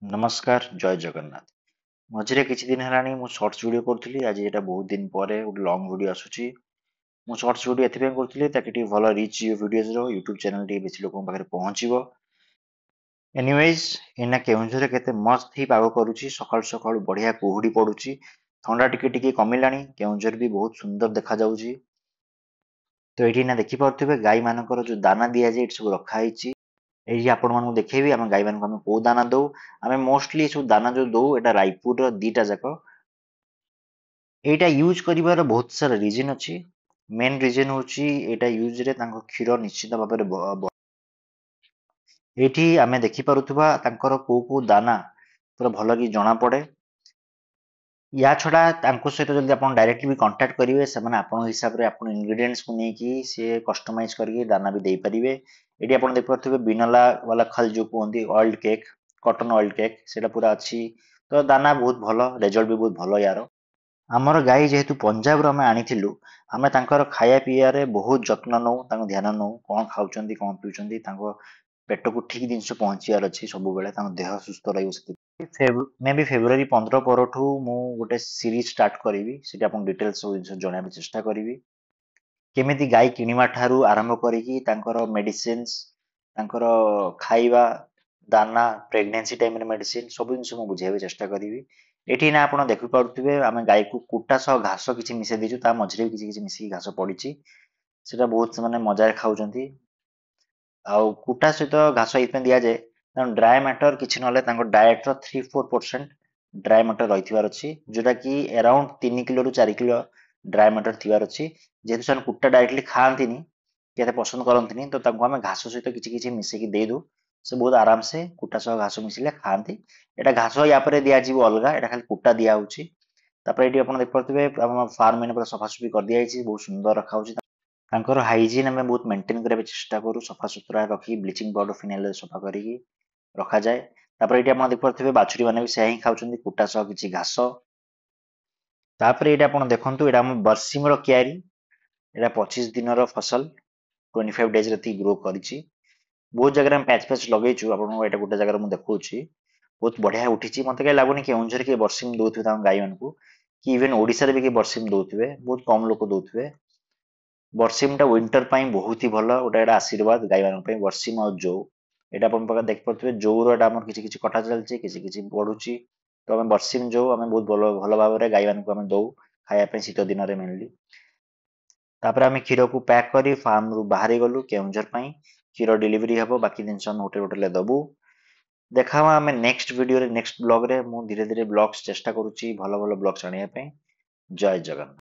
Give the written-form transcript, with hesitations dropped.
नमस्कार जय जगन्नाथ। मझे किछि दिन हेलानी मु शॉर्ट्स वीडियो करथुली आज एटा बहुत दिन परे गोटे लॉन्ग वीडियो आसुची। मु शॉर्ट्स वीडियो एथिबे करथुली ताकि टी भलो रीच वीडियोज रो YouTube चैनल टी बेसी लोकन पाखरे पहुंचीबो। एनीवेज एना केउंझरे केते मस्त ही पागो करूची सकाळ सकाळ बढ़िया कुहुडी पडुची ठंडा टिके टिके कमिलानी केउंझर भी बहुत सुंदर देखा जाउची। तो एठी ना देखि पारुथिबे गाई मानकर जो दाना दिया जे एठी सब रखा ହେଇची। एही आपण मानकु देखेबी आमे गाई मानकु आमे को दाना दउ आमे मोस्टली सब दाना जो दउ एटा रायपुर रो दीटा जाक एटा यूज करिवार बहुत सारा रीजन अछि। मेन रीजन होची एटा यूज रे तांको क्षीर निश्चित भाबरे एठी आमे देखि पारुथबा तांकर को दाना पुरा भलो कि जणा पड़े। या छडा तांको सहित जल्दी आपण डायरेक्टली भी कांटेक्ट करिवे सेमाने आपण हिसाब रे आपण इंग्रेडिएंट्स को नै कि से कस्टमाइज करके दाना भी देई परिवे। एठी आपण देख पारुथबे बिनला वाला खल जो कोंदी oiled cake cotton oiled cake सेटा पूरा अछि। तो दाना बहुत भलो रिजल्ट भी बहुत भलो यारो। हमर गाई जेहेतु पंजाब रो ଆମେ आनिथिलु ଆମେ ତାଙ୍କର ଖାଇବା ପିଇବାରେ ବହୁତ ଯତ୍ନ ନଉ ତାଙ୍କ ଧ୍ୟାନ ନଉ କଣ ଖାଉଛନ୍ତି କଣ ପିଉଛନ୍ତି ତାଙ୍କ ପେଟକୁ ଠିକ ଜିନିଷ ପହଞ୍ଚିବାର ଅଛି ସବୁବେଳେ ତାଙ୍କ ଦେହ ସୁସ୍ଥ ରହିବ ସେଥିପାଇଁ ମେ ବି ଫେବୃଆରୀ 15 ପରଠୁ ମୁଁ ଗୋଟେ ସିରିଜ ଷ୍ଟାର୍ଟ କରିବି ସେଠି ଆପଣଙ୍କୁ ଡିଟେଲ୍ସ ସବୁ ଜିନିଷ ଜଣାଇବାକୁ ଚେଷ୍ଟା କରିବି କେମିତି ଗାଈ କିଣିବା ଠାରୁ ଆରମ୍ଭ କରିକି ତାଙ୍କର ମେଡିସିନ୍ସ ତାଙ୍କର ଖାଇବା ଦାନା ପ୍ରେଗନେନ୍ସି ଟାଇମରେ ମେଡିସିନ ସବୁ ଜିନିଷ ମୁଁ ବୁଝେଇବାକୁ ଚେଷ୍ଟା କରିବି। ଏଠି ନା ଆପଣ ଦେଖିପାରୁଥିବେ ଆମେ ଗାଈକୁ କୁଟା ସହ ଘାସ କିଛି ମିଶେଇ ଦେଇଛୁ ତା ମଝିରେ ବି କିଛି କିଛି ମିଶିକି ଘାସ ପଡିଛି ସେଟା ବହୁତ ସେମାନେ ମଜାରେ ଖାଉଛନ୍ତି। ଆଉ କୁଟା ସହିତ ଘାସ ଏଇଥିପାଇଁ ଦିଆଯାଏ କାରଣ ଡ୍ରାଏ ମ୍ୟାଟର କିଛି ନହେଲେ ତାଙ୍କ ଡାଏଟ ର 3-4% ଡ୍ରାଏ ମ୍ୟାଟର ରହିଥିବାର ଅଛି ଯୋଉଟା କି ଆରାଉଣ୍ଡ 3 କିଲୋ ରୁ 4 କିଲୋ ଡ୍ରାଏ ମ୍ୟାଟର ଥିବାର ଅଛି ଯେହେତୁ ସେମାନେ କୁଟା ଡାଇରେକ୍ଟଲି ଖାଆନ୍ତିନି କେତେ ପସନ୍ଦ କରନ୍ତିନି ତ ତାଙ୍କୁ ଆମେ ଘାସ ସହିତ କିଛି କିଛି ମିଶେଇକି ଦେଇଦଉ ସେ ବହୁତ ଆରାମସେ କୁଟା ସହ ଘାସ ମିଶିଲେ ଖାଆନ୍ତି। ଏଟା ଘାସ ୟା ପରେ ଦିଆଯିବ ଅଲଗା ଏଟା ଖାଲି କୁଟା ଦିଆ ହଉଛି ତାପରେ ଏଠି ଆପଣ ଦେଖିପାରୁଥିବେ ଆମ ଫାର୍ମ ମାନେ ପୁରା ସଫାସୁଫି କରିଦିଆଯାଇଛି ବହୁତ ସୁନ୍ଦର ରଖାହଉଛି ତାଙ୍କର ହାଇଜିନ୍ ଆମେ ବହୁତ ମେଣ୍ଟେନ କରିବାକୁ ଚେଷ୍ଟା କରୁ ସଫାସୁତୁରା ରଖି ବ୍ଲିଚିଂ ପାଉଡର ଫିନାଇଲ ସଫା କରିକି ରଖାଯାଏ। ତାପରେ ଏଠି ଆପଣ ଦେଖିପାରୁଥିବେ ବାଛୁରୀ ମାନେ ବି ସେୟା ହିଁ ଖାଉଛନ୍ତି କୁଟା ସହ କିଛି ଘାସ। ତାପରେ ଏଇଟା ଆପଣ ଦେଖନ୍ତୁ ଏଇଟା ଆମ ବର୍ସିମର କିଆରି ଏଇଟା 25 ଦିନର ଫସଲ 25 ଡେଜ ରେ ଗ୍ରୋ କରିଛି ବହୁତ ଜାଗାରେ ଆମେ ପ୍ୟାଚ ପ୍ୟାଚ ଲଗେଇଛୁ ଆପଣଙ୍କୁ ଏଇଟା ଗୋଟେ ଜାଗାରେ ମୁଁ ଦେଖଉଛି ବହୁତ ବଢିଆ ଉଠିଛି ମତେ କାହିଁ ଲାଗୁନି କେଉଁଝର କିଏ ବର୍ସିମ ଦଉଥିବେ ତାଙ୍କ ଗାଈ ମାନଙ୍କୁ କି ଇଭେନ ଓଡିଶାରେ ବି କିଏ ବର୍ସିମ ଦଉଥିବେ ବହୁତ କମ ଲୋକ ଦଉଥିବେ। ବର୍ସିମ ଟା ୱିଣ୍ଟର ପାଇଁ ବହୁତ ହି ଭଲ ଗୋଟେ ଏଟା ଆଶୀର୍ବାଦ ଗାଈ ମାନଙ୍କ ପାଇଁ ବର୍ସିମ ଆଉ ଜଉ ଏଇଟା ଆପଣ ପାଖରେ ଦେଖିପାରୁଥିବେ ଜଉର ଏଟା ଆମର କିଛି କିଛି କଟା ଚାଲିଛି କିଛି କିଛି ବଢୁଛି ତ ଆମେ ବର୍ସିମ ଜଉ ଆମେ ବହୁତ ଭଲ ଭଲ ଭାବରେ ଗାଈ ମାନଙ୍କୁ ଆମେ ଦଉ ଖାଇବା ପାଇଁ ଶୀତ ଦିନରେ ମିଳିଲି ତାପରେ ଆମେ କ୍ଷୀରକୁ ପ୍ୟାକ୍ କରି ଫାର୍ମ ରୁ ବାହାରି ଗଲୁ କେଉଁଝର ପାଇଁ କ୍ଷୀର ଡେଲିଭରି ହବ ବାକି ଜିନିଷ ଆମେ ହୋଟେଲ ହୋଟେଲ ଦବୁ ଦେଖାବା ଆମେ ନେକ୍ସଟ ଭିଡିଓରେ ନେକ୍ସଟ ବ୍ଲଗ ରେ ମୁଁ ଧୀରେ ଧୀରେ ବ୍ଲଗସ ଚେଷ୍ଟା କରୁଛି ଭଲ ଭଲ ବ୍ଲଗସ ଆଣିବା ପାଇଁ ଜୟ ଜଗନ୍ନାଥ।